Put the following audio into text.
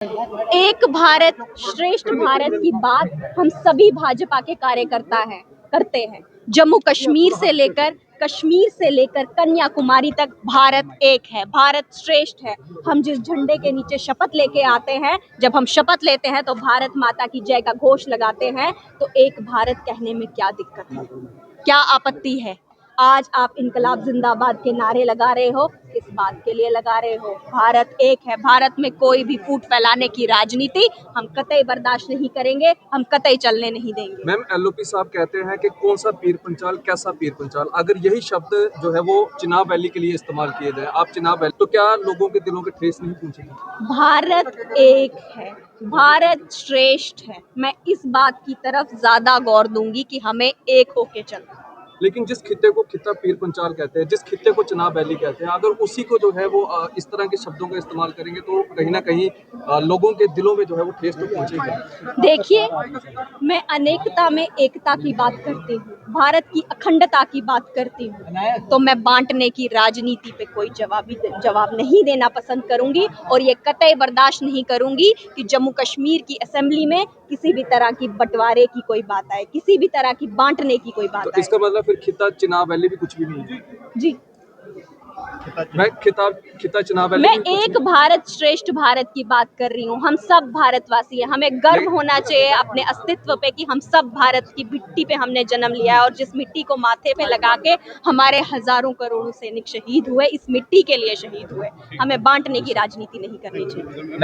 एक भारत श्रेष्ठ भारत की बात हम सभी भाजपा के कार्यकर्ता करते हैं। जम्मू कश्मीर से लेकर कन्याकुमारी तक भारत एक है, भारत श्रेष्ठ है। हम जिस झंडे के नीचे शपथ लेके आते हैं, जब हम शपथ लेते हैं तो भारत माता की जय का घोष लगाते हैं। तो एक भारत कहने में क्या दिक्कत है, क्या आपत्ति है? आज आप इनकलाब जिंदाबाद के नारे लगा रहे हो, किस बात के लिए लगा रहे हो? भारत एक है, भारत में कोई भी फूट फैलाने की राजनीति हम कतई बर्दाश्त नहीं करेंगे, हम कतई चलने नहीं देंगे। मैम, एलओपी साहब कहते हैं कि कौन सा पीर पंचाल, कैसा पीर पंचाल, अगर यही शब्द जो है वो चिनाब वैली के लिए इस्तेमाल किए जाए, आप चिनाब वैली, तो क्या लोगों के दिलों के ठेस नहीं पहुंचेगी? भारत एक है, भारत श्रेष्ठ है। मैं इस बात की तरफ ज्यादा गौर दूंगी कि हमें एक होके चलना। लेकिन जिस खित्ते को खित्ता पीर पंचाल कहते हैं, जिस खित्ते को चिनाब वैली कहते हैं, अगर उसी को जो है वो इस तरह के शब्दों का इस्तेमाल करेंगे तो कहीं ना कहीं लोगों के दिलों में जो है वो ठेस तो पहुंचेगी। देखिए, मैं अनेकता में एकता की बात करती हूँ, भारत की अखंडता की बात करती हूँ, तो मैं बांटने की राजनीति पे कोई जवाब नहीं देना पसंद करूंगी। और ये कतई बर्दाश्त नहीं करूंगी कि जम्मू कश्मीर की असेंबली में किसी भी तरह की बंटवारे की कोई बात आए, किसी भी तरह की बांटने की कोई बात तो आए। इसका मतलब फिर खिता चिनाब वैली भी कुछ भी नहीं है? जी, मैं खिता चिनाब वैली मैं भी कुछ एक भारत श्रेष्ठ भारत की बात कर रही हूँ। हम सब भारतवासी हैं, हमें गर्व होना चाहिए अपने अस्तित्व पे कि हम सब भारत की मिट्टी पे हमने जन्म लिया है। और जिस मिट्टी को माथे पे लगा के हमारे हजारों करोड़ों सैनिक शहीद हुए, इस मिट्टी के लिए शहीद हुए। हमें बांटने की राजनीति नहीं करनी चाहिए।